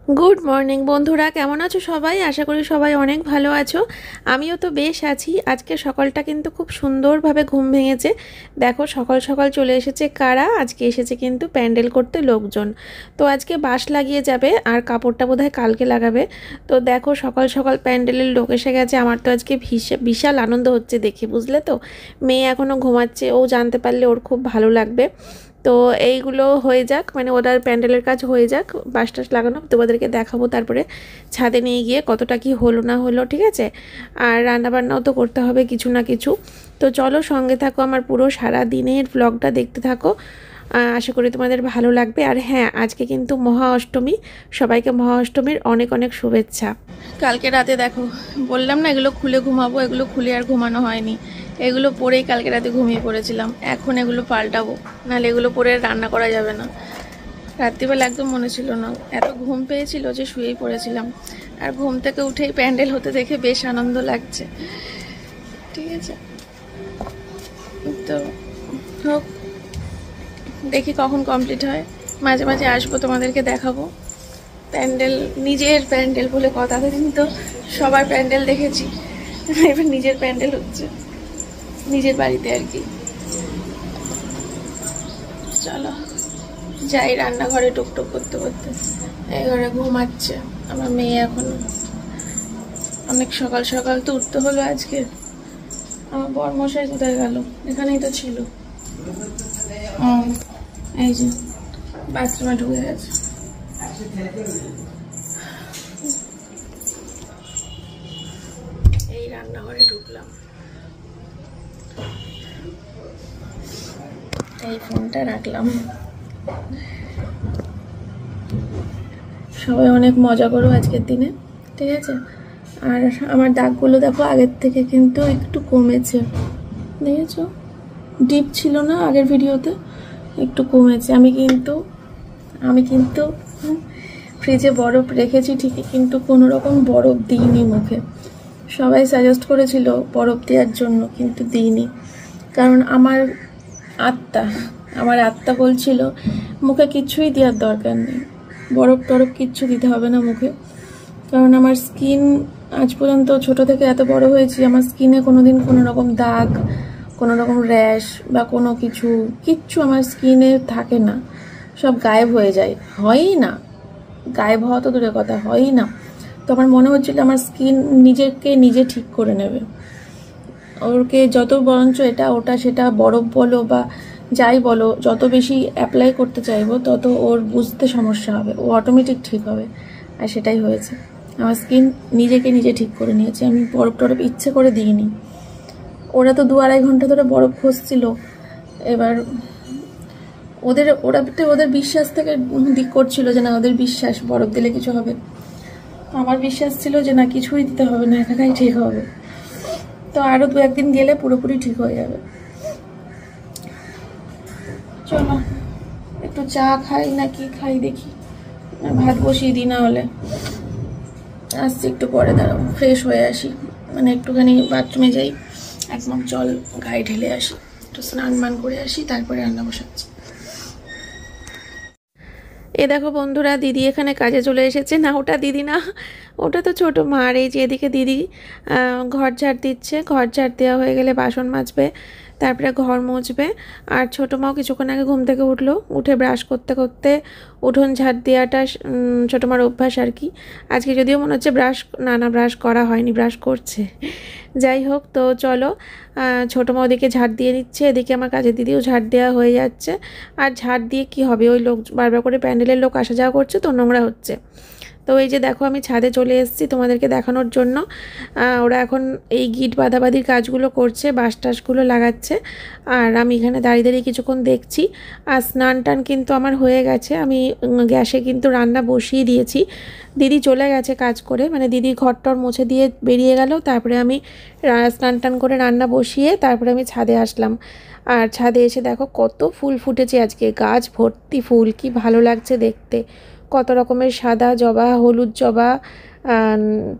Good morning বন্ধুরা, কেমন আছো সবাই? আশা করি সবাই অনেক ভালো আছো। আমিও তো বেশ আছি। আজকে সকালটা কিন্তু খুব সুন্দরভাবে ঘুম ভেঙেছে। দেখো সকাল সকাল চলে এসেছে কারা, আজকে এসেছে কিন্তু প্যান্ডেল করতে লোকজন। তো আজকে বাঁশ লাগিয়ে যাবে আর কাপড়টা বোধহয় কালকে লাগাবে। তো দেখো সকাল সকাল প্যান্ডেলের লোক এসে গেছে। আমার তো আজকে বিশাল আনন্দ হচ্ছে দেখে, বুঝলে তো। মেয়ে এখনও ঘুমাচ্ছে, ও জানতে পারলে ওর খুব ভালো লাগবে। তো এইগুলো হয়ে যাক, মানে ওদের প্যান্ডেলের কাজ হয়ে যাক, বাঁশ টাশ লাগানো তোমাদেরকে দেখাবো, তারপরে ছাদে নিয়ে গিয়ে কতটা কি হলো না হলো, ঠিক আছে। আর রান্নাবান্নাও তো করতে হবে কিছু না কিছু। তো চলো সঙ্গে থাকো, আমার পুরো সারা দিনের ব্লগটা দেখতে থাকো। আশা করি তোমাদের ভালো লাগবে। আর হ্যাঁ, আজকে কিন্তু মহা অষ্টমী। সবাইকে মহা অষ্টমীর অনেক অনেক শুভেচ্ছা। কালকে রাতে দেখো, বললাম না এগুলো খুলে ঘুমাবো, এগুলো খুলে আর ঘুমানো হয়নি। এগুলো পরেই কালকে রাতে ঘুমিয়ে পড়েছিলাম। এখন এগুলো পাল্টাবো, নাহলে এগুলো পরে রান্না করা যাবে না। রাত্রিবেলা একদম মনে ছিল না, এত ঘুম পেয়েছিল যে শুয়েই পড়েছিলাম। আর ঘুম থেকে উঠেই প্যান্ডেল হতে দেখে বেশ আনন্দ লাগছে, ঠিক আছে। তো হোক, দেখি কখন কমপ্লিট হয়। মাঝে মাঝে আসবো, তোমাদেরকে দেখাবো প্যান্ডেল। নিজের প্যান্ডেল বলে কথা, কিন্তু সবার প্যান্ডেল দেখেছি, এবার নিজের প্যান্ডেল হচ্ছে নিজের বাড়িতে আর কি। চলো যাই রান্নাঘরে টুকটুক করতে করতে। এই ঘরে ঘুমাচ্ছে আমার মেয়ে এখন। অনেক সকাল সকাল তো উঠতে হলো আজকে। আমার বরমশাই কোথায় গেল? এখানেই তো ছিল। এই যে বাথরুমে ঢুকে গেছে। এই রান্নাঘরে ঢুকলাম, এই ফোনটা রাখলাম। সবাই অনেক মজা করো আজকের দিনে, ঠিক আছে। আর আমার দাগগুলো দেখো আগের থেকে কিন্তু একটু কমেছে, দেখেছো? ডিপ ছিল না আগের ভিডিওতে, একটু কমেছে। আমি কিন্তু ফ্রিজে বরফ রেখেছি ঠিকই, কিন্তু কোনো রকম বরফ দিইনি মুখে। সবাই সাজেস্ট করেছিল বরফ দেওয়ার জন্য, কিন্তু দিইনি। কারণ আমার আত্মা বলছিল মুখে কিছুই দেওয়ার দরকার নেই, বরফ টরফ কিচ্ছু দিতে হবে না মুখে। কারণ আমার স্কিন আজ পর্যন্ত ছোট থেকে এত বড় হয়েছি, আমার স্কিনে কোনোদিন কোনো রকম দাগ, কোনো রকম র্যাশ বা কোনো কিচ্ছু আমার স্কিনে থাকে না। সব গায়েব হয়ে যায়, হয়ই না। গায়েব হওয়া তো দূরের কথা, হয়ই না। তো আমার মনে হচ্ছিল আমার স্কিন নিজে ঠিক করে নেবে। ওকে যত বরঞ্চ এটা ওটা সেটা বরফ বলো বা যাই বলো, যত বেশি অ্যাপ্লাই করতে চাইবো তত ওর বুঝতে সমস্যা হবে, ও অটোমেটিক ঠিক হবে। আর সেটাই হয়েছে, আমার স্কিন নিজে ঠিক করে নিয়েছে। আমি বরফ টরফ ইচ্ছে করে দিইনি। ওরা তো 2-2.5 ঘন্টা ধরে বরফ খসছিল। এবার ওদের বিশ্বাস থেকে দিক করছিল যে না, ওদের বিশ্বাস বরফ দিলে কিছু হবে। আমার বিশ্বাস ছিল যে না, কিছুই দিতে হবে না, একাই ঠিক হবে। তো আরো 2-1 দিন গেলে পুরোপুরি ঠিক হয়ে যাবে। চলো একটু চা খাই না কি খাই দেখি, ভাত বসিয়ে দিই। না হলে আসছি একটু পরে, দাঁড়াও ফ্রেশ হয়ে আসি, মানে একটুখানি বাথরুমে যাই, একদম জল গায়ে ঢেলে আসি, একটু স্নান মান করে আসি, তারপরে রান্না বসাচ্ছি। এ দেখো বন্ধুরা, দিদি এখানে কাজে চলে এসেছে। না ওটা দিদি না, ওটা তো ছোটো মা। আর এই যে এদিকে দিদি ঘর ঝাড় দিচ্ছে। ঘর ঝাড় দেওয়া হয়ে গেলে বাসন মাজবে, তারপরে ঘর মুছবে। আর ছোটো মাও কিছুক্ষণ আগে ঘুম থেকে উঠলো, উঠে ব্রাশ করতে করতে উঠোন ঝাড় দেওয়াটা ছোটো মার অভ্যাস আর কি। আজকে যদিও মনে হচ্ছে ব্রাশ করা হয়নি, ব্রাশ করছে। যাই হোক, তো চলো ছোটো মা ওদিকে ঝাড় দিয়ে নিচ্ছে, এদিকে আমার কাজের দিদিও ঝাড় দেওয়া হয়ে যাচ্ছে। আর ঝাড় দিয়ে কি হবে, ওই লোক বারবার করে প্যান্ডেলের লোক আসা যাওয়া করছে তো নোংরা হচ্ছে। তো এই যে দেখো আমি ছাদে চলে এসেছি তোমাদেরকে দেখানোর জন্য। ওরা এখন এই গিট বাঁধাবাঁধির কাজগুলো করছে, বাঁশ টাশগুলো লাগাচ্ছে। আর আমি এখানে দাঁড়িয়ে দাঁড়িয়ে কিছুক্ষণ দেখছি। আর স্নান টান কিন্তু আমার হয়ে গেছে, আমি গ্যাসে কিন্তু রান্না বসিয়ে দিয়েছি। দিদি চলে গেছে কাজ করে, মানে দিদি ঘরটর মুছে দিয়ে বেরিয়ে গেল। তারপরে আমি স্নান টান করে রান্না বসিয়ে তারপরে আমি ছাদে আসলাম। আর ছাদে এসে দেখো কত ফুল ফুটেছে আজকে, গাছ ভর্তি ফুল, কি ভালো লাগছে দেখতে। কত রকমের সাদা জবা, হলুদ জবা,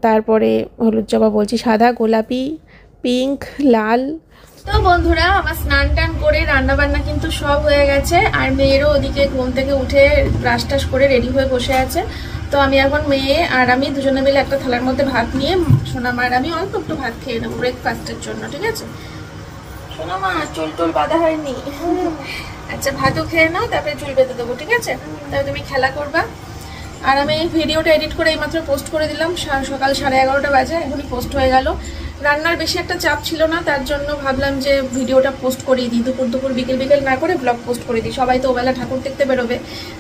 তারপরে হলুদ জবা বলছি, সাদা, গোলাপি, পিঙ্ক, লাল। তো বন্ধুরা, আমার স্নান টান করে রান্না বান্না কিন্তু সব হয়ে গেছে। আর মেয়েরও ওদিকে ঘুম থেকে উঠে ব্রাশ টাশ করে রেডি হয়ে বসে আছে। তো আমি এখন মেয়ে আর আমি দুজনে মিলে একটা থালার মধ্যে ভাত নিয়ে সোনামা আর আমি অল্প একটু ভাত খেয়ে নেবো ব্রেকফাস্টের জন্য, ঠিক আছে? সোনামা চুল টুল বাঁধা হয়নি? আচ্ছা ভাতও খেয়ে নাও, তারপরে চুল বেঁধে দেবো, ঠিক আছে? তাহলে তুমি খেলা করবা। আর আমি ভিডিওটা এডিট করে এইমাত্র পোস্ট করে দিলাম, সকাল 11:30 বাজে, এখনই পোস্ট হয়ে গেল। রান্নার বেশি একটা চাপ ছিল না, তার জন্য ভাবলাম যে ভিডিওটা পোস্ট করেই দিই, দুপুর বিকেল না করে ব্লগ পোস্ট করে দিই। সবাই তো ওবেলা ঠাকুর দেখতে বেরোবে,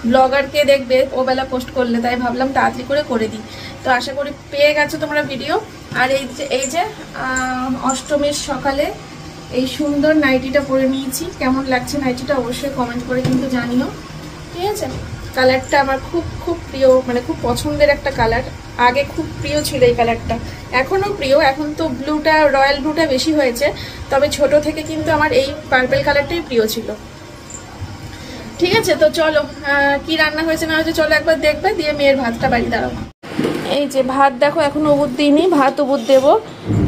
ব্লগার কে দেখবে ওবেলা পোস্ট করলে, তাই ভাবলাম তাড়াতাড়ি করে দিই। তো আশা করি পেয়ে গেছো তোমরা ভিডিও। আর এই যে অষ্টমীর সকালে এই সুন্দর নাইটিটা পরে নিয়েছি। কেমন লাগছে নাইটিটা অবশ্যই কমেন্ট করে কিন্তু জানিও, ঠিক আছে? কালারটা আমার খুব প্রিয়, মানে খুব পছন্দের একটা কালার। আগে খুব প্রিয় ছিল এই কালারটা, এখনও প্রিয়। এখন তো ব্লুটা, রয়্যাল ব্লুটা বেশি হয়েছে, তবে ছোট থেকে কিন্তু আমার এই পার্পল কালারটাই প্রিয় ছিল, ঠিক আছে? তো চলো কি রান্না হয়েছে না হয়েছে চলো একবার দেখবে, দিয়ে মেয়ের ভাতটা বাড়ি দাঁড়াবো। এই যে ভাত দেখো, এখনো উবুর দিইনি, ভাত উবুর দেবো।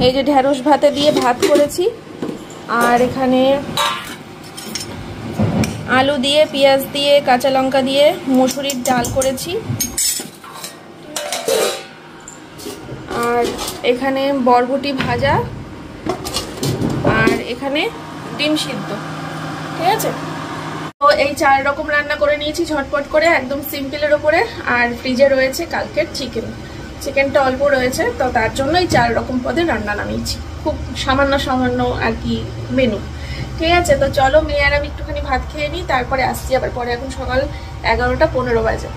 এই যে ঢেঁড়স ভাতে দিয়ে ভাত করেছি, আর এখানে আলু দিয়ে, পেঁয়াজ দিয়ে, কাঁচা লঙ্কা দিয়ে মসুরির ডাল করেছি। আর এখানে বরবটি ভাজা, আর এখানে ডিম সিদ্ধ, ঠিক আছে? তো এই 4 রকম রান্না করে নিয়েছি ঝটপট করে, একদম সিম্পলের ওপরে। আর ফ্রিজে রয়েছে কালকের চিকেনটা অল্প রয়েছে, তো তার জন্য এই 4 রকম পদে রান্না নামিয়েছি। খুব সামান্য আর কি মেনু, ঠিক আছে? তো চলো মেয়ে আর আমি একটুখানি ভাত খেয়ে নিই, তারপরে আসছি আবার পরে। এখন সকাল 11:15 বাজে।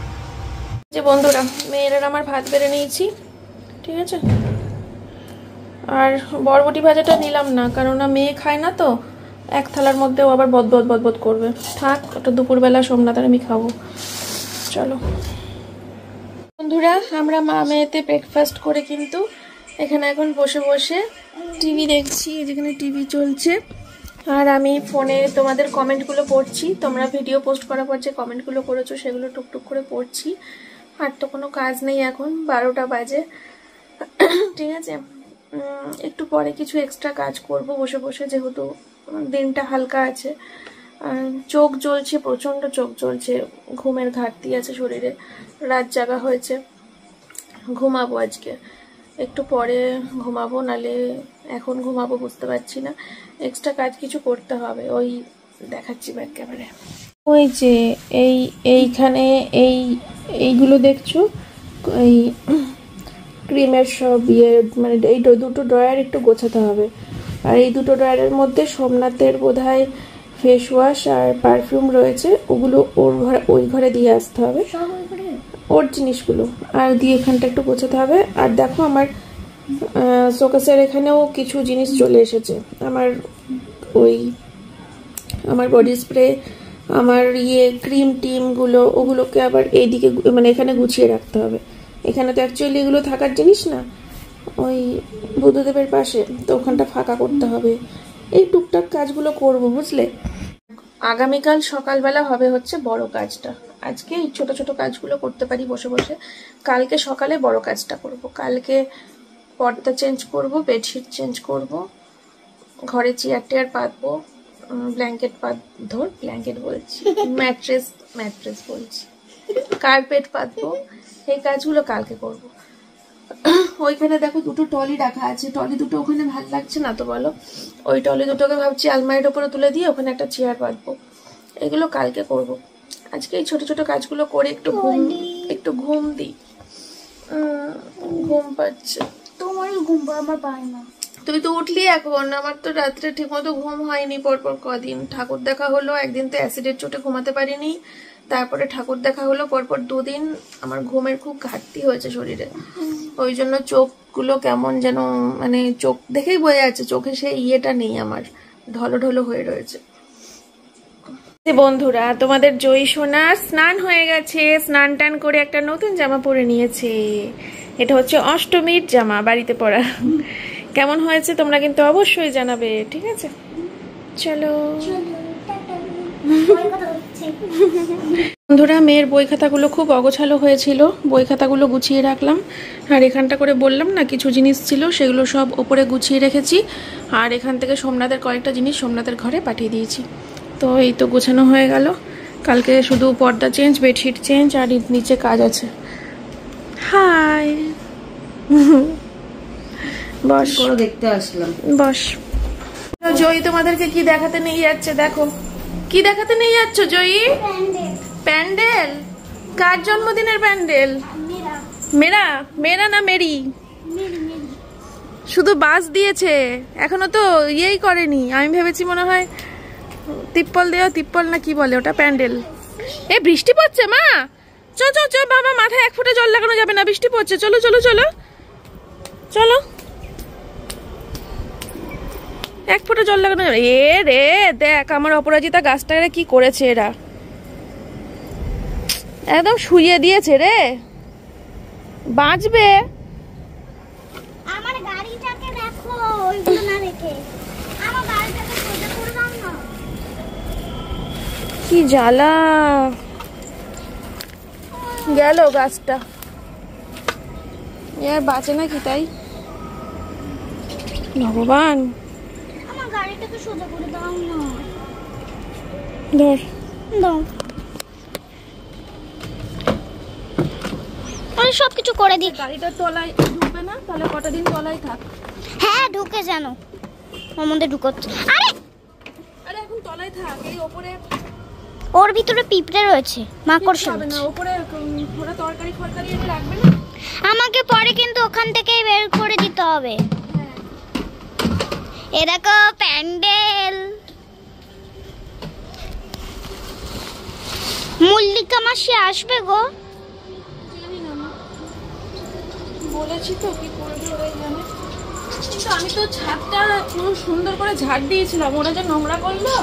যে বন্ধুরা, মেয়ের আমার ভাত বেড়ে নিয়েছি, ঠিক আছে? আর বরবটি ভাজাটা নিলাম না, কারণ মেয়ে খায় না, তো এক থালার মধ্যেও আবার বদবদ করবে। থাক, ওটা দুপুরবেলা সোমনাথ আর আমি খাবো। চলো বন্ধুরা, আমরা মা মেয়েতে ব্রেকফাস্ট করে কিন্তু এখানে এখন বসে টিভি দেখছি। যেখানে টিভি চলছে আর আমি ফোনে তোমাদের কমেন্টগুলো পড়ছি। তোমরা ভিডিও পোস্ট করার পর যে কমেন্টগুলো করেছো সেগুলো টুকটুক করে পড়ছি। আর তো কোনো কাজ নেই, এখন 12টা বাজে, ঠিক আছে? একটু পরে কিছু এক্সট্রা কাজ করব বসে, যেহেতু দিনটা হালকা আছে। চোখ জ্বলছে, প্রচণ্ড চোখ জ্বলছে, ঘুমের ঘাটতি আছে শরীরে, রাত জাগা হয়েছে। ঘুমাবো আজকে, একটু পরে ঘুমাবো, নালে এখন ঘুমাবো বুঝতে পারছি না। এক্সট্রা কাজ কিছু করতে হবে, ওই দেখাচ্ছি ব্যাক ক্যামেরায়। ওই যে এইখানে এইগুলো দেখছো, এই ক্রিমের সব মানে এই দুটো ড্রয়ার একটু গোছাতে হবে। আর এই দুটো ড্রয়ারের মধ্যে সোমনাথের বোধহয় ফেস ওয়াশ আর পারফিউম রয়েছে, ওগুলো ওই ঘরে দিয়ে আসতে হবে, ওর জিনিসগুলো। আর দিয়ে এখানটা একটু গোছাতে হবে। আর দেখো আমার শোকেসের এখানেও কিছু জিনিস চলে এসেছে। আমার বডি স্প্রে, আমার ক্রিম টিমগুলো, ওগুলোকে আবার এইদিকে মানে এখানে গুছিয়ে রাখতে হবে। এখানে তো অ্যাকচুয়ালি এগুলো থাকার জিনিস না, ওই বুদ্ধদেবের পাশে, তো ওখানটা ফাঁকা করতে হবে। এই টুকটাক কাজগুলো করব, বুঝলে? আগামীকাল সকালবেলা হবে হচ্ছে বড় কাজটা। আজকে এই ছোট ছোট কাজগুলো করতে পারি বসে, কালকে সকালে বড় কাজটা করব। কালকে পর্দা চেঞ্জ করব, বেডশিট চেঞ্জ করব, ঘরে চেয়ার টেয়ার পাতবো, ব্ল্যাঙ্কেট বলছি, ম্যাট্রেস বলছি, কার্পেট পাতবো। এই কাজগুলো কালকে করব। ওইখানে দেখো দুটো টলি রাখা আছে, টলি দুটো ওখানে ভাল লাগছে না তো বলো, ওই টলি দুটোকে ভাবছি আলমারির ওপরে তুলে দিয়ে ওখানে একটা চেয়ার পাতবো। এগুলো কালকে করব। আজকে এই ছোট ছোট কাজগুলো করে একটু ঘুম দিই। ঘুম পাচ্ছে তোমার, ঘুম আমার পায় না। তুই তো উঠলি এখন, আমার তো রাত্রে ঠিক মতো ঘুম হয়নি পরপর কদিন। ঠাকুর দেখা হলো, একদিন তো অ্যাসিডের চোটে ঘুমাতে পারিনি, তারপরে ঠাকুর দেখা হলো পরপর 2 দিন। আমার ঘুমের খুব ঘাটতি হয়েছে শরীরে, ওই জন্য চোখগুলো কেমন যেন, মানে চোখ দেখেই বোঝা যাচ্ছে চোখে সেই ইয়েটা নেই, আমার ঢলো হয়ে রয়েছে। বন্ধুরা, তোমাদের জয়ী সোনার স্নান হয়ে গেছে, স্নান টান করে একটা নতুন জামা পরে নিয়েছে। এটা হচ্ছে অষ্টমীর জামা, বাড়িতে পরা। কেমন হয়েছে তোমরা কিন্তু অবশ্যই জানাবে, ঠিক আছে? চলো বন্ধুরা, মেয়ের বই খাতাগুলো খুব অগোছালো হয়েছিল, বই খাতাগুলো গুছিয়ে রাখলাম। আর এখানটা করে বললাম না কিছু জিনিস ছিল, সেগুলো সব ওপরে গুছিয়ে রেখেছি। আর এখান থেকে সোমনাথের কয়েকটা জিনিস সোমনাথের ঘরে পাঠিয়ে দিয়েছি। তো এই তো গোছানো হয়ে গেল। কালকে শুধু পর্দা চেঞ্জ, বেডশিট চেঞ্জ আর নিচে কাজ আছে। বস করে দেখতে আসলাম। বস। জয়ী তোমাদেরকে কি দেখাতে নিয়ে যাচ্ছে দেখো। কি দেখাতে নিয়ে যাচ্ছ জয়ী? প্যান্ডেল? কার জন্মদিনের প্যান্ডেল? মেরা? মেরা না মেরি? শুধু বাস দিয়েছে, এখনো তো ইয়েই করেনি। আমি ভেবেছি মনে হয় তিপ্পল দেওয়া, তিপ্পল না কি বলে ওটা, প্যান্ডেল। এ বৃষ্টি পড়ছে মা, চো চো চো বাবা, মাথায় এক ফোঁটা জল লাগানো যাবে না, বৃষ্টি পড়ছে, চলো চলো চলো চলো, এক ফোঁটা জল লাগানো যাবে। এ রে দেখ আমার অপরাজিতা গাছটাকে কি করেছে এরা, একদম শুইয়ে দিয়েছে রে, বাঁচবে। আমার গাড়িটাকে দেখো, ওইগুলো না রেখে আমার গাড়িটাকে সোজা করে দাও না। কি জ্বালা, গেল গাছটা, এর বাঁচে নাকি তাই ভগবান। আমার গাড়িটাকে সোজা করে দাও না। ধর দাও, আমি সবকিছু করে দিই। গাড়িটার তলায় ঢুকবে না তাহলে কটা দিন তলায় থাক। হ্যাঁ ঢুকে জানো, ওর মধ্যে ঢুকোচ্ছে। আরে আরে এখন তলায় থাক, এই ওপরে ওর ভিতরে পিঁপড়ে রয়েছে, মাকড়সা হবে না, রয়েছে। ওপরে ওরা তরকারি ফরকারি এনে রাখবে না। আমাকে পরে কিন্তু ওখান থেকেই বের করে দিতে হবে। হ্যাঁ এ দেখো প্যান্ডেল। মল্লিকা মাসি আসবে গো। জানি না মা, বলেছি তো কি করবে ওরাই জানে। কিন্তু আমি তো ছাদটা পুরো সুন্দর করে ঝাড় দিয়েছিলাম, ওরা যে নোংরা করলো,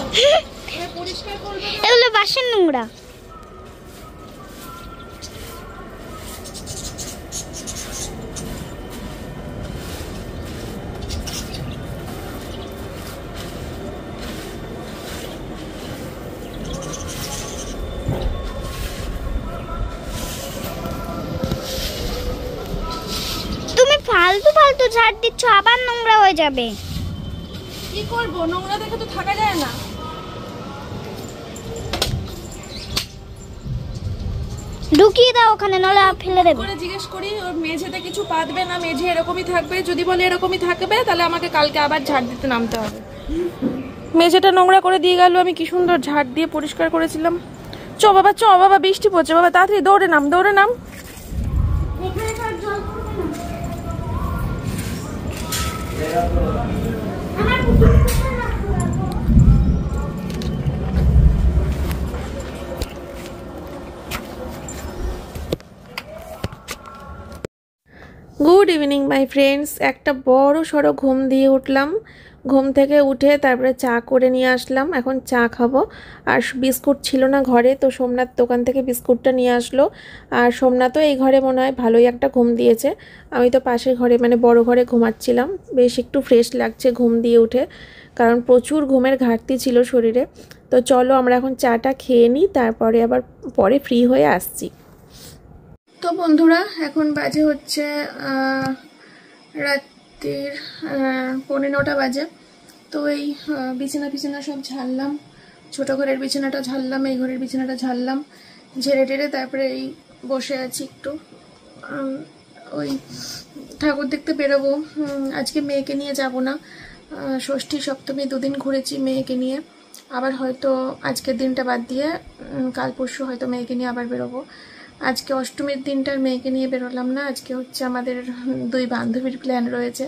ওরা পরিষ্কার করবে না। এগুলো বাসের নোংরা। তুমি ফালতু ফালতু ঝাড় দিচ্ছ, আবার নোংরা হয়ে যাবে। কি করবো, নোংরা দেখে তো থাকা যায় না। ঢুকিয়ে দাও ওখানে, নলে ফেলে দেবে। করে জিজ্ঞেস করি ওর মেঝেতে কিছু পাতবে না, মেঝে এরকমই থাকবে, যদি বলে এরকমই থাকবে তাহলে আমাকে কালকে আবার ঝাড় দিতে নামতে হবে। মেঝেটা নোংরা করে দিয়ে গেল, আমি কি সুন্দর ঝাড় দিয়ে পরিষ্কার করেছিলাম। চ বাবা চ বাবা, বৃষ্টি পড়ছে বাবা, তাড়াতাড়ি দৌড়ে নাম, দৌড়ে নাম। Good evening my friends. একটা বড় সড়ো ঘুম দিয়ে উঠলাম, ঘুম থেকে উঠে তারপরে চা করে নিয়ে আসলাম, এখন চা খাবো। আর বিস্কুট ছিল না ঘরে, তো সোমনাথ দোকান থেকে বিস্কুটটা নিয়ে আসলো। আর সোমনাথও এই ঘরে মনে হয় ভালোই একটা ঘুম দিয়েছে, আমি তো পাশের ঘরে মানে বড় ঘরে ঘুমাচ্ছিলাম, বেশ একটু ফ্রেশ লাগছে ঘুম দিয়ে উঠে, কারণ প্রচুর ঘুমের ঘাটতি ছিল শরীরে। তো চলো আমরা এখন চাটা খেয়ে নিই, তারপরে আবার পরে ফ্রি হয়ে আসছি। তো বন্ধুরা এখন বাজে হচ্ছে রাত্রির 9:15 বাজে। তো এই বিছানা ফিছানা সব ঝাড়লাম, ছোটো ঘরের বিছানাটা ঝাড়লাম, এই ঘরের বিছানাটা ঝাড়লাম, ঝেড়ে টেড়ে তারপরে এই বসে আছি একটু, ওই ঠাকুর দেখতে বেরোবো। আজকে মেয়েকে নিয়ে যাব না, ষষ্ঠী সপ্তমী দুদিন ঘুরেছি মেয়েকে নিয়ে, আবার হয়তো আজকের দিনটা বাদ দিয়ে কাল পরশু হয়তো মেয়েকে নিয়ে আবার বেরোবো। আজকে অষ্টমীর দিনটার মেয়েকে নিয়ে বেরোলাম না, আজকে হচ্ছে আমাদের দুই বান্ধবীর প্ল্যান রয়েছে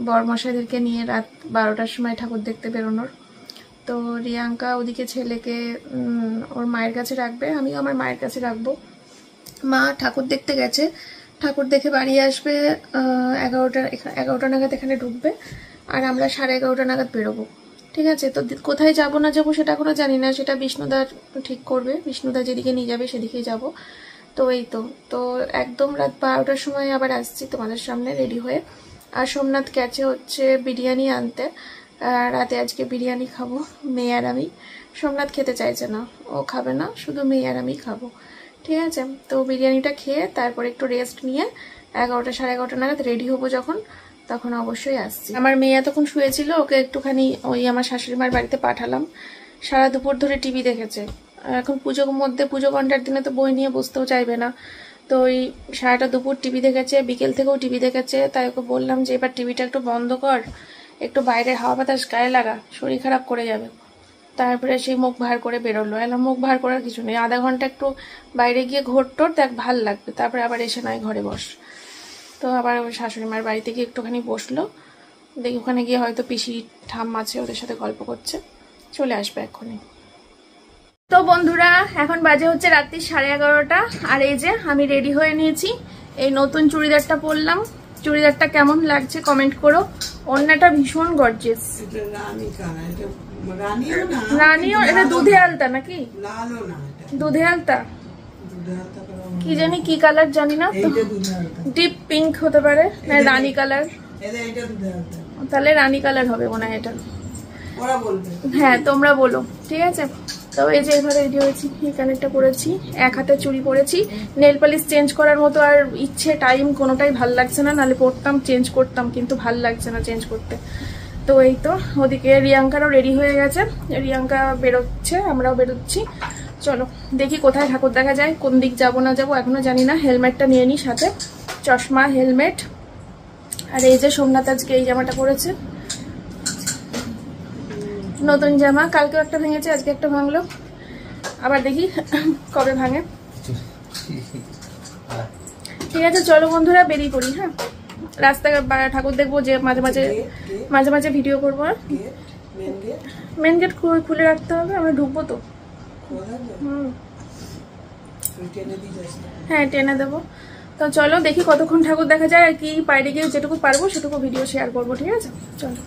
বরমশাইদেরকে নিয়ে রাত 12টার সময় ঠাকুর দেখতে বেরোনোর। তো রিয়াঙ্কা ওদিকে ছেলেকে ওর মায়ের কাছে রাখবে, আমিও আমার মায়ের কাছে রাখবো। মা ঠাকুর দেখতে গেছে, ঠাকুর দেখে বাড়ি আসবে 11টা নাগাদ এখানে ঢুকবে, আর আমরা 11:30 নাগাদ বেরোবো। ঠিক আছে, তো কোথায় যাব না যাবো সেটা এখনো জানি না, সেটা বিষ্ণুদার ঠিক করবে, বিষ্ণুদা যেদিকে নিয়ে যাবে সেদিকেই যাব। তো এই তো একদম রাত 12টার সময় আবার আসছি তোমাদের সামনে রেডি হয়ে। আর সোমনাথ গেছে হচ্ছে বিরিয়ানি আনতে, রাতে আজকে বিরিয়ানি খাবো মেয়ে আর আমি। সোমনাথ খেতে চাইছে না, ও খাবে না, শুধু মেয়ে আর আমি খাবো। ঠিক আছে, তো বিরিয়ানিটা খেয়ে তারপর একটু রেস্ট নিয়ে 11টা 11:30 নাগাদ রেডি হবো যখন, তখন অবশ্যই আসছি। আমার মেয়ে এতক্ষণ শুয়েছিল, ওকে একটুখানি ওই আমার শাশুড়ি মার বাড়িতে পাঠালাম, সারা দুপুর ধরে টিভি দেখেছে। এখন পুজোর মধ্যে পুজো ঘন্টার দিনে তো বই নিয়ে বসতেও চাইবে না, তো ওই সারাটা দুপুর টিভি দেখেছে, বিকেল থেকেও টিভি দেখেছে। তাই ওকে বললাম যে এবার টিভিটা একটু বন্ধ কর, একটু বাইরের হাওয়া বাতাস গায়ে লাগা, শরীর খারাপ করে যাবে। তারপরে সেই মুখ ভার করে বেরোলো। এলাম মুখ ভার করার কিছু নেই, আধা ঘন্টা একটু বাইরে গিয়ে ঘোরটোর দেখ, ভাল লাগবে, তারপরে আবার এসে নয় ঘরে বস। তো আবার ওই শাশুড়ি মার বাড়িতে গিয়ে একটুখানি বসলো। দেখি ওখানে গিয়ে হয়তো পিসি ঠাম্মা আছে, ওদের সাথে গল্প করছে, চলে আসবে এক্ষুনি। তো বন্ধুরা, এখন বাজে হচ্ছে রাত্রি 11:30, আর এই যে আমি রেডি হয়ে নিয়েছি। এই নতুন চুড়িদারটা পরলাম, চুড়িদারটা কেমন লাগছে কমেন্ট করো। ওড়নাটা ভীষণ গর্জিয়াস, রানীও। এটা দুধে আলতা নাকি? দুধে আলতা কি জানি কি কালার জানি না তো, ডিপ পিঙ্ক হতে পারে, না রানী কালার, তাহলে রানী কালার হবে মনে হয় এটা। হ্যাঁ তোমরা বলো, ঠিক আছে। তো এই যে এভাবে রেডি হয়েছি, এই কানেরটা পরেছি, এক হাতে চুড়ি পরেছি। নেল পালিশ চেঞ্জ করার মতো আর ইচ্ছে টাইম কোনোটাই ভাল লাগছে না, নাহলে পরতাম, চেঞ্জ করতাম, কিন্তু ভাল লাগছে না চেঞ্জ করতে। তো এই তো ওদিকে রিয়াঙ্কারও রেডি হয়ে গেছে, রিয়াঙ্কা বেরোচ্ছে, আমরাও বেরোচ্ছি। চলো দেখি কোথায় ঠাকুর দেখা যায়, কোন দিক যাবো না যাবো এখনো জানি না। হেলমেটটা নিয়ে নিই সাথে, চশমা, হেলমেট। আর এই যে সোমনাথ আজকে এই জামাটা পরেছে, নতুন জামা, কালকেও একটা ভেঙেছে, আজকে একটা ভাঙলো, আবার দেখি কবে ভাঙে। ঠিক আছে চলো বন্ধুরা, বেরিয়ে পড়ি। হ্যাঁ, রাস্তায় ঠাকুর দেখবো, যে মাঝে মাঝে ভিডিও করবো। মেন গেট খুলে রাখতে হবে, আমরা ঢুকবো তো। হ্যাঁ টেনে দেবো। তো চলো দেখি কতক্ষণ ঠাকুর দেখা যায়, আর কি বাইরে গিয়ে যেটুকু পারবো সেটুকু ভিডিও শেয়ার করবো, ঠিক আছে চলো।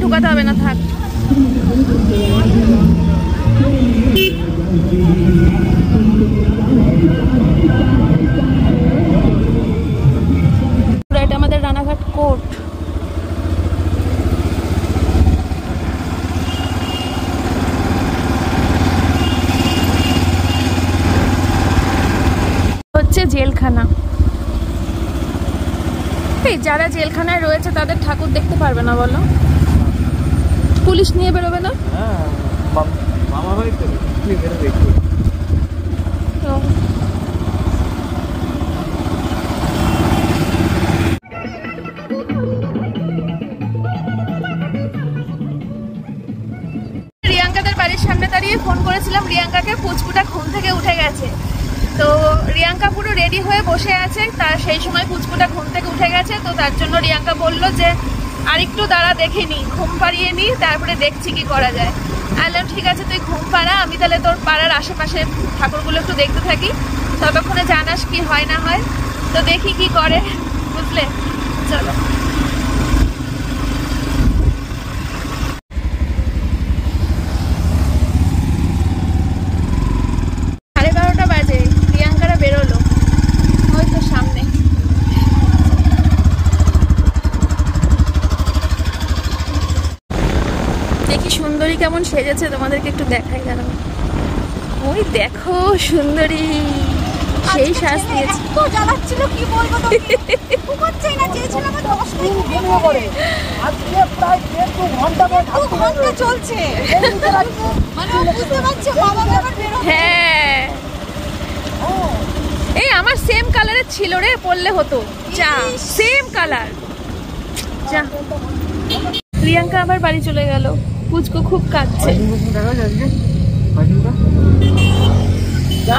ঢুকাতে হবে না, থাক। এটা আমাদের রানাঘাট কোর্ট। হচ্ছে জেলখানা। যারা জেলখানায় রয়েছে তাদের ঠাকুর দেখতে পারবে না বলো? পুলিশ নিয়ে বেরোবে না? রিয়াঙ্কাদের বাড়ির সামনে দাঁড়িয়ে ফোন করেছিলাম রিয়াঙ্কাকে, পুচকুটা ঘুম থেকে উঠে গেছে। তো রিয়াঙ্কা পুরো রেডি হয়ে বসে আছে, তার সেই সময় পুচকুটা ঘুম থেকে উঠে গেছে। তো তার জন্য রিয়াঙ্কা বলল যে আর একটু দাঁড়া, দেখে নি, ঘুম পাড়িয়ে নি, তারপরে দেখছি কি করা যায়। আলাম ঠিক আছে, তুই ঘুম পাড়া, আমি তাহলে তোর পাড়ার আশেপাশে ঠাকুরগুলো একটু দেখতে থাকি, ততক্ষণে জানাস কি হয় না হয়। তো দেখি কি করে, বুঝলে। চলো সুন্দরী কেমন সেজেছে তোমাদেরকে একটু দেখাই, দাঁড়াও। ওই দেখো সুন্দরী, সেই সাজ দিয়েছে। তো জ্বালাচ্ছিল, কি বলবো তোকে, ঘুমাচ্ছেই না, চেয়েছিলাম 10 মিনিট ঘুমিয়ে পড়ে। আজকে প্রায় 1.5 ঘন্টা চলছে, মানে বুঝতে পারছো বাবা আবার বের হবে। হ্যাঁ এই আমার সেম কালারের ছিল রে, পরলে হতো, যা সেম কালার। যা প্রিয়াঙ্কা আবার বাড়ি চলে গেল, পুচকু খুব কাঁদছে।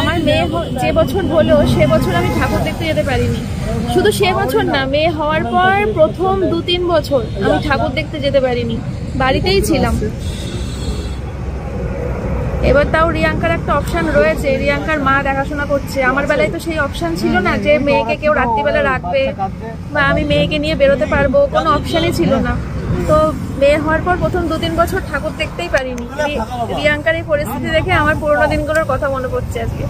আমার মেয়ে যে বছর হলো সে বছর আমি ঠাকুর দেখতে যেতে পারিনি। শুধু সে বছর না, মেয়ে হওয়ার পর প্রথম 2-3 বছর আমি ঠাকুর দেখতে যেতে পারিনি, বাড়িতেই ছিলাম। এবার তাও রিয়াঙ্কার একটা অপশন রয়েছে, রিয়াঙ্কার মা দেখাশোনা করছে। আমার বেলায় তো সেই অপশন ছিল না যে মেয়েকে কেউ রাত্রিবেলা রাখবে বা আমি মেয়েকে নিয়ে বেরোতে পারবো, কোনো অপশনই ছিল না। তো মেয়ে হওয়ার পর প্রথম 2-3 বছর ঠাকুর দেখতেই পারিনি। রিয়াঙ্কার এই পরিস্থিতি দেখে আমার পুরোনো দিনগুলোর কথা মনে পড়ছে আজকে।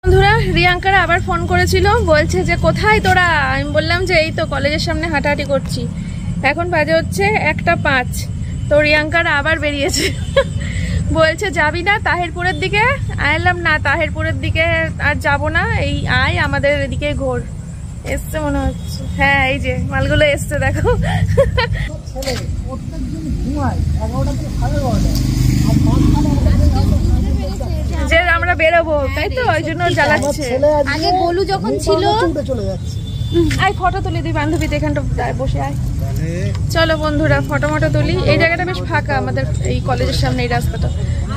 বন্ধুরা, রিয়াঙ্কারা আবার ফোন করেছিল, বলছে যে কোথায় তোরা। আমি বললাম যে এই তো কলেজের সামনে হাঁটাহাঁটি করছি। এখন বাজে হচ্ছে 1:05। তো রিয়াঙ্কারা আবার বেরিয়েছে, বলছে যাবি না তাহিরপুরের দিকে? আইলাম না, তাহিরপুরের দিকে আর যাব না, এই আয় আমাদের এদিকে ঘোর। এসছে মনে হচ্ছে, হ্যাঁ এই যে মালগুলো এসছে দেখো। যে আমরা বেরোবো তাই তো, ওই জন্য জ্বালাচ্ছে। আগে গোলু যখন ছিল আয় ফটো তুলি, তুই বান্ধবীতে এখানটা বসে আয়। চলো বন্ধুরা ফটো মটো তুলি। এই জায়গাটা বেশ ফাঁকা, আমাদের এই কলেজের সামনে এই রাস্তাটা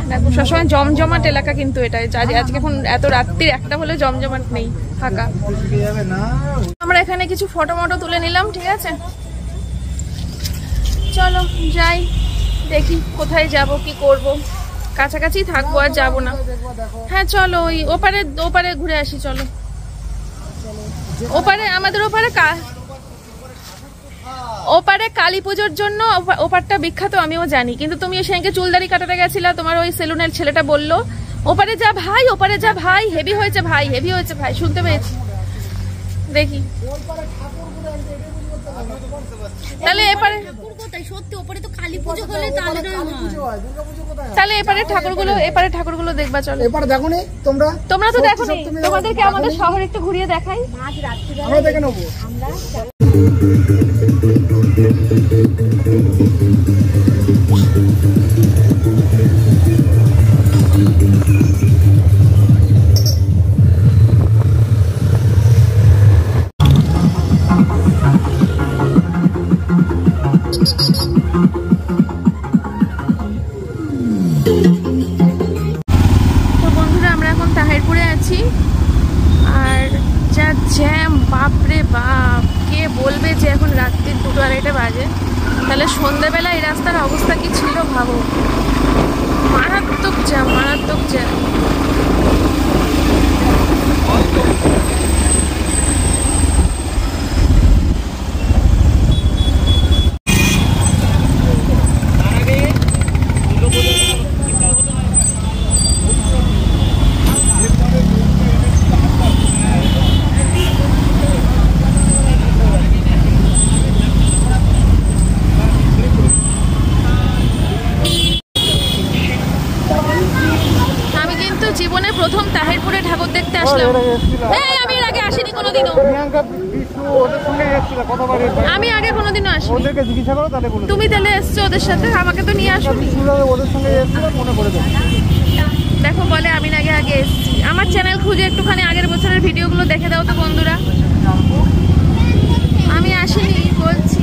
দেখো, সবসময় জমজমাট এলাকা, কিন্তু এটাই আজকে এখন এত রাত্রির একটা হলে জমজমাট নেই, ফাঁকা। আমরা এখানে কিছু ফটো মটো তুলে নিলাম, ঠিক আছে। চলো যাই, দেখি কোথায় যাব, কি করব। কাছাকাছি থাকবো, আর যাবো না। হ্যাঁ চলো, ওই ওপারে ঘুরে আসি। চলো ওপারে, আমাদের ওপারে কালী পুজোর জন্য ওপারটা বিখ্যাত, আমিও জানি। কিন্তু তুমি সেদিনকে চুলদারি কাটাতে গেছিলা, তোমার ওই সেলুনের ছেলেটা বললো ওপারে যা ভাই, ওপারে যা ভাই, হেভি হয়েছে ভাই, হেভি হয়েছে ভাই, শুনতে পেয়েছি। দেখি তাহলে এপারে, তাহলে এপারে ঠাকুরগুলো দেখবা। চলো এপারে দেখো নি তোমরা তো দেখো নি, তোমাদেরকে আমাদের শহর একটু ঘুরিয়ে দেখাই। আমরা দেখে নেবো। তো বন্ধুরা, আমরা এখন তাহিরপুরে আছি, আর যা জ্যাম, বাপরে বাপ। কে বলবে যে এখন রাত্রি 2-2:30 বাজে, তাহলে সন্ধ্যাবেলা এই রাস্তার অবস্থা কি ছিল ভাবো। মারাত্মক জ্যাম, মারাত্মক জ্যাম। জীবনে প্রথম তাহিরপুরে ঠাকুর দেখতে আসলাম। হ্যাঁ, আমি এর আগে আসিনি কোনোদিনও। আমি আগে কোনোদিনও আসিনি। তুমি তাহলে এসছো ওদের সাথে, আমাকে তো নিয়ে আসোনি। দেখো বলে আমি আগে এসছি। আমার চ্যানেল খুঁজে একটুখানি আগের বছরের ভিডিওগুলো দেখে দাও তো বন্ধুরা। আমি আসিনি বলছি।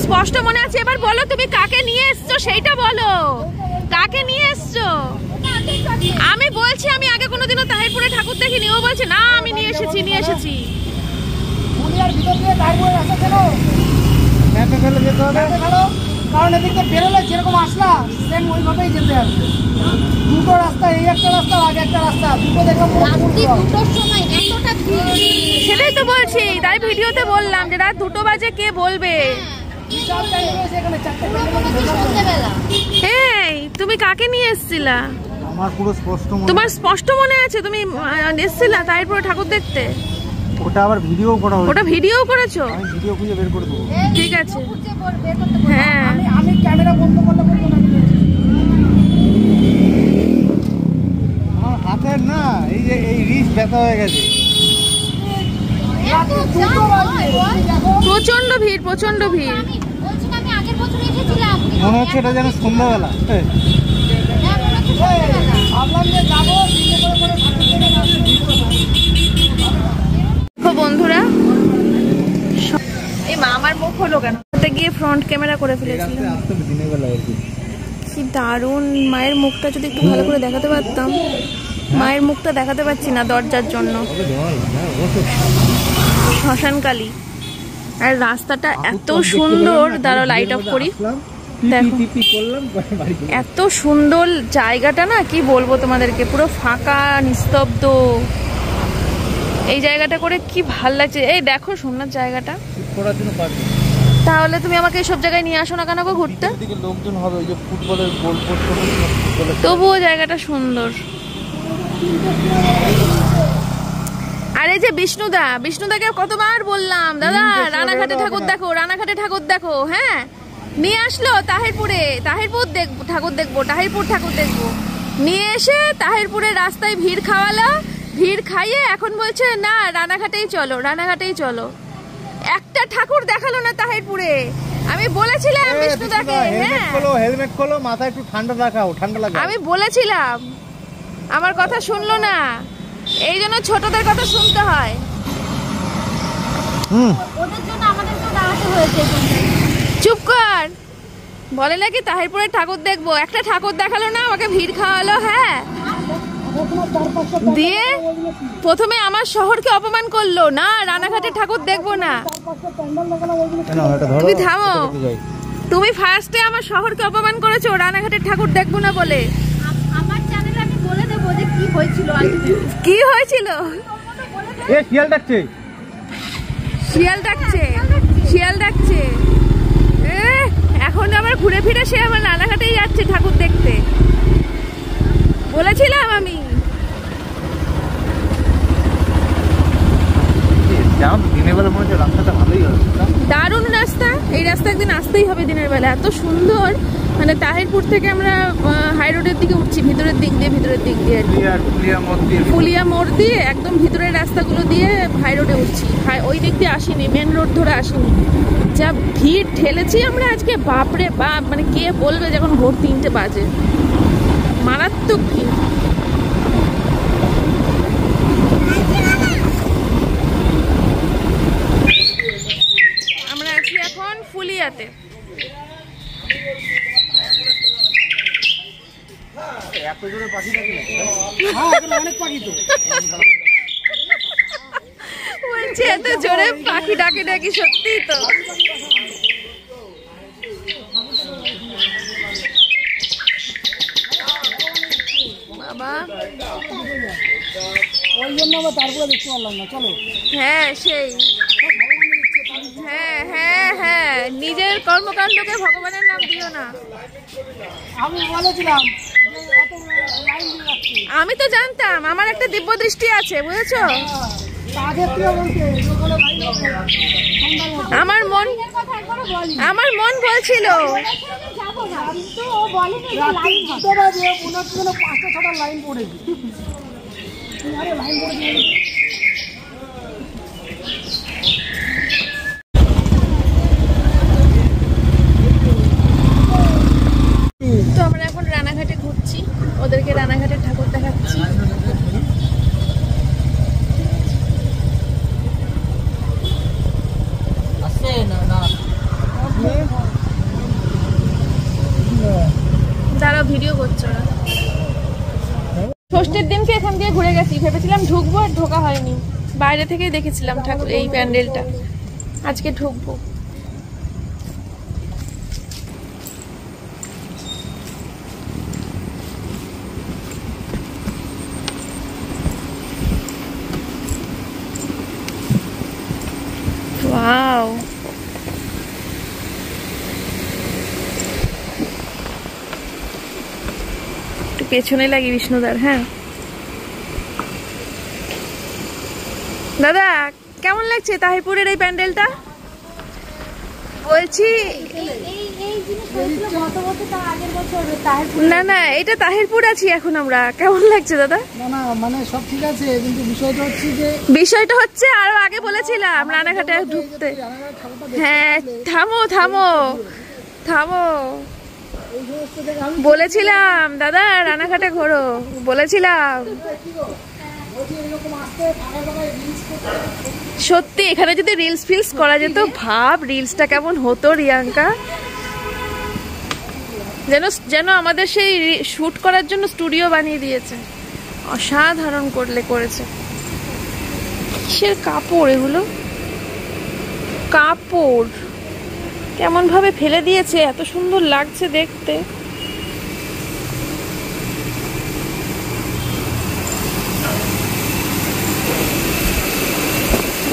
স্পষ্ট মনে আছে। এবার বলো তুমি কাকে নিয়ে এসছো, সেইটা বলো, কাকে নিয়ে এসছো। আমি বলছি আমি আগে কোনোদিনও তাহিরপুরে ঠাকুর দেখিনি। ও বলছে না আমি নিয়ে এসেছি। কারণ এদিকে বেরোলে যেরকম আসলাম সেম ওইভাবেই যেতে হবে। দুটো রাস্তা, এই একটা রাস্তা, আগে একটা রাস্তা, দুটো দেখলাম। সেটাই তো বলছি, তাই ভিডিওতে বললাম যে রাত 2 বাজে কে বলবে। এই তুমি কাকে নিয়ে এসেছিলা? আমার পুরো স্পষ্ট মনে, তোমার স্পষ্ট মনে আছে তুমি এসেছিলা তারপরে ঠাকুর দেখতে? ও ওটা আবার ভিডিও করা হয়েছে। ওটা ভিডিও করেছো? আমি ভিডিও খুঁজে বের করে দেবো। ঠিক আছে, হ্যাঁ। আমি ক্যামেরা বন্ধ করলে বলবো না। আমার হাতের না এই যে এই রিস ব্যথা হয়ে গেছে। প্রচন্ড ভিড়, প্রচন্ড ভিড়। মনে হচ্ছে এটা যেন সন্ধ্যাবেলা। বন্ধুরা, এই মা আমার মুখ হলো কেন? গিয়ে ফ্রন্ট ক্যামেরা করে ফেলেছিলাম। কি দারুণ! মায়ের মুখটা যদি একটু ভালো করে দেখাতে পারতাম। মায়ের মুখটা দেখাতে পাচ্ছি না দরজার জন্য। শ্মশানকালী। আর রাস্তাটা এত সুন্দর। দাঁড়াও লাইট অফ করি। দেখো এত সুন্দর জায়গাটা, না কি বলবো তোমাদেরকে, পুরো ফাঁকা নিস্তব্ধ। এই জায়গাটা করে কি ভাল লাগছে। এই দেখো সোমনাথ জায়গাটা। তাহলে তুমি আমাকে এইসব জায়গায় নিয়ে আসো না কেন গো ঘুরতে? লোকজন হবে, ওই যে ফুটবলের গোল পোস্ট। তবুও জায়গাটা সুন্দর। আর এই যে বিষ্ণুদাকে কতবার বললাম, দাদা রানাঘাটে ঠাকুর দেখো, রানাঘাটে ঠাকুর দেখো। হ্যাঁ, নিয়ে আসলো তাহিরপুর ঠাকুর দেখবো। নিয়ে এসে তাহিরপুরের রাস্তায় ভিড় খাওয়ালো। ভিড় খাইয়ে এখন বলছে না রানাঘাটেই চলো। একটা ঠাকুর দেখালো না তাহিরপুরে। আমি বলেছিলাম বিষ্ণুদাকে, হ্যাঁ হেলমেট খোলো, মাথায় একটু ঠান্ডা দেখাও, ঠান্ডা লাগে। আমি বলেছিলাম, আমার কথা শুনলো না। এই জন্য ছোটদের কথা শুনতে হয়। চুপ কর। বলে নাকি তাহিরপুরের ঠাকুর দেখবো, একটা ঠাকুর দেখালো না, আমাকে ভিড় খাওয়ালো। হ্যাঁ, দিয়ে প্রথমে আমার শহরকে অপমান করলো, না রানাঘাটে ঠাকুর দেখবো না। তুমি থামো। তুমি ফার্স্টে আমার শহরকে অপমান করেছো রানাঘাটের ঠাকুর দেখবো না বলে। আমার চ্যানেলে আমি বলে দেবো যে কি হয়েছিল। কি হয়েছিল? শিয়াল ডাকছে। এখন আবার ঘুরে ফিরে সে আমার রানাঘাটেই যাচ্ছে ঠাকুর দেখতে। বলেছিলাম আমি। দিনের বেলা মনে হচ্ছে রাস্তাটা ভালোই হবে। দারুণ রাস্তা। এই রাস্তা একদিন আসতেই হবে দিনের বেলা। এত সুন্দর। মানে তাহিরপুর থেকে আমরা হাই রোডের দিকে উঠছি, ভিতরের দিক দিয়ে আর কি। ফুলিয়া মোড় দিয়ে একদম ভিতরের রাস্তাগুলো দিয়ে হাই রোডে উঠছি। ওই দিক দিয়ে আসিনি, মেন রোড ধরে আসিনি। যা ভিড় ঠেলেছি আমরা আজকে, বাপরে বাপ। মানে কে বলবে যখন ভোর 3টে বাজে। মারাত্মক ভিড়। আমরা আছি এখন ফুলিয়াতে। বলছি এত জোরে পাখি ডাকে নাকি? সত্যি তো। বাবা, ওই জন্য আবার তারপরে দেখতে পারলাম না। চলো। হ্যাঁ সেই, হ্যাঁ নিজের কর্মকাণ্ডকে ভগবানের নাম দিও না। আমি বলেছিলাম আমি তো জানতাম আমার একটা দিব্য দৃষ্টি আছে, বুঝেছো? আমার মন বলছিল। লাইন পড়েছি। তো আমরা এখন রানাঘাটে ঘুরছি, ওদেরকে রানাঘাটের ঠাকুর দেখাচ্ছি। দাঁড়াও, ভিডিও করছো না? ষষ্ঠীর দিনকে এখান দিয়ে ঘুরে গেছি, ভেবেছিলাম ঢুকবো, আর ঢোকা হয়নি। বাইরে থেকেই দেখেছিলাম ঠাকুর এই প্যান্ডেলটা। আজকে ঢুকবো। ওয়াও, একটু পেছনে লাগি বিষ্ণুদার। হ্যাঁ দাদা, কেমন লাগছে তাহিরপুরের এই প্যান্ডেলটা? বলছি না না, এটা তাহিরপুর আছি এখন আমরা। কেমন লাগছে দাদা? না না, মানে সব ঠিক আছে, কিন্তু বিষয়টা হচ্ছে আরো আগে বলেছিলাম রানাঘাটে ঢুকতে। হ্যাঁ, থামো থামো থামো, বলেছিলাম দাদা রানাঘাটে ঘোরো, বলেছিলাম। সত্যি এখানে যদি রিলস ফিলস করা যেত, ভাব রিলসটা কেমন হতো রিয়াঙ্কা। যেন যেন আমাদের সেই শুট করার জন্য স্টুডিও বানিয়ে দিয়েছে। অসাধারণ করেছে। কিসের কাপড় এগুলো? কাপড় কেমন ভাবে ফেলে দিয়েছে, এত সুন্দর লাগছে দেখতে।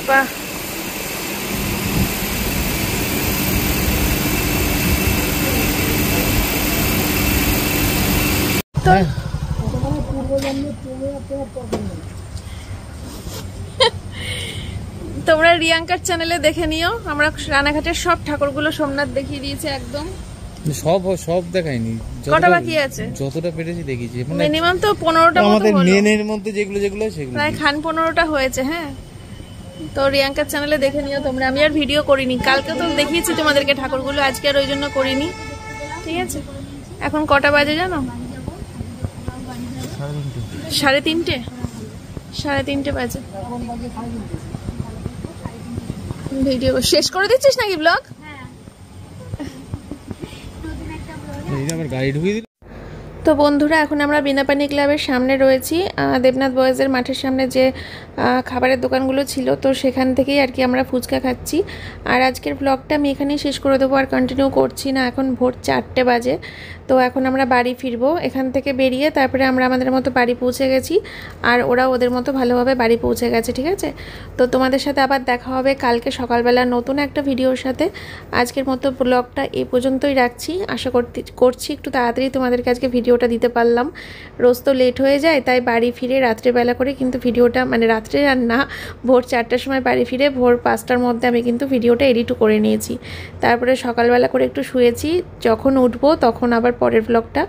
বাহ, তোমরা রিয়াঙ্কার চ্যানেলে দেখে নিও। আমরা রানাঘাটের সব ঠাকুরগুলো সোমনাথ দেখিয়ে দিয়েছে একদম। সব দেখাইনি, কটা বাকি আছে? যতটা পেরেছি দেখিয়েছি। মিনিমাম তো 15টা মতো আমাদের হলো। মেনের মধ্যে যেগুলো সেগুলো প্রায় 15টা হয়েছে। হ্যাঁ, তো রিয়াঙ্কার চ্যানেলে দেখে নিও তোমরা। আমি আর ভিডিও করিনি, কালকে তো দেখিয়েছি তোমাদেরকে ঠাকুরগুলো, আজকে আর ওই জন্য করিনি। ঠিক আছে, এখন কটা বাজে জানো? 3:30। 3:30 বাজে। ভিডিও শেষ করে দিচ্ছিস নাকি ব্লগ? গাড়ি ঢুকিয়ে দিল। তো বন্ধুরা, এখন আমরা বিনাপানি ক্লাবের সামনে রয়েছি। দেবনাথ বয়েজের মাঠের সামনে যে খাবারের দোকানগুলো ছিল, তো সেখান থেকেই আর কি আমরা ফুচকা খাচ্ছি। আর আজকের ব্লগটা আমি এখানেই শেষ করে দেবো, আর কন্টিনিউ করছি না। এখন ভোর 4টে বাজে। তো এখন আমরা বাড়ি ফিরবো। এখান থেকে বেরিয়ে তারপরে আমরা আমাদের মতো বাড়ি পৌঁছে গেছি, আর ওরা ওদের মতো ভালোভাবে বাড়ি পৌঁছে গেছে। ঠিক আছে, তো তোমাদের সাথে আবার দেখা হবে কালকে সকালবেলা নতুন একটা ভিডিওর সাথে। আজকের মতো ব্লগটা এই পর্যন্তই রাখছি। আশা করছি একটু তাড়াতাড়ি তোমাদেরকে আজকে ভিডিওটা দিতে পারলাম। রোজ তো লেট হয়ে যায়, তাই বাড়ি ফিরে রাত্রেবেলা করে কিন্তু ভিডিওটা, মানে রাত্রে আর না, ভোর 4টার সময় বাড়ি ফিরে ভোর 5টার মধ্যে আমি কিন্তু ভিডিওটা এডিটও করে নিয়েছি। তারপরে সকালবেলা করে একটু শুয়েছি, যখন উঠবো তখন আবার পরের ব্লগটা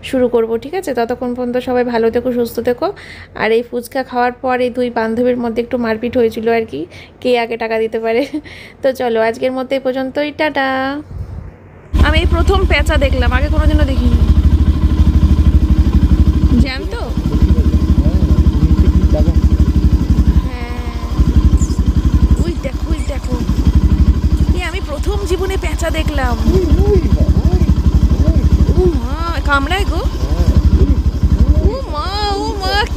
শুরু করব। ঠিক আছে, ততক্ষণ পর্যন্ত সবাই ভালো থেকো, সুস্থ থেকো। আর এই ফুচকা খাওয়ার পর এই দুই বান্ধবীর মধ্যে একটু মারপিট হয়েছিল আর কি, কে আগে টাকা দিতে পারে। তো চলো, আজকের মতো এই পর্যন্তই, টাটা। আমি এই প্রথম পেঁচা দেখলাম, আগে কোনোদিনও দেখিনি। জ্যান্ত? হ্যাঁ, ওই দেখো, আমি প্রথম জীবনে পেঁচা দেখলাম। কামড়ায় গো। ও মা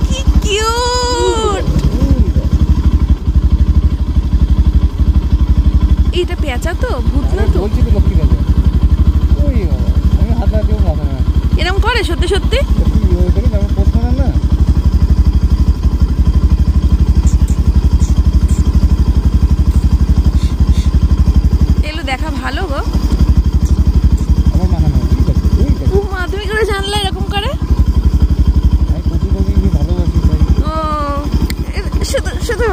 কি কিউট। এটা পেঁচা তো, ভূত না তো? এরকম করে সত্যি সত্যি? এগুলো দেখা ভালো গো। তুমি করে জানলে এরকম করে? ও শুধু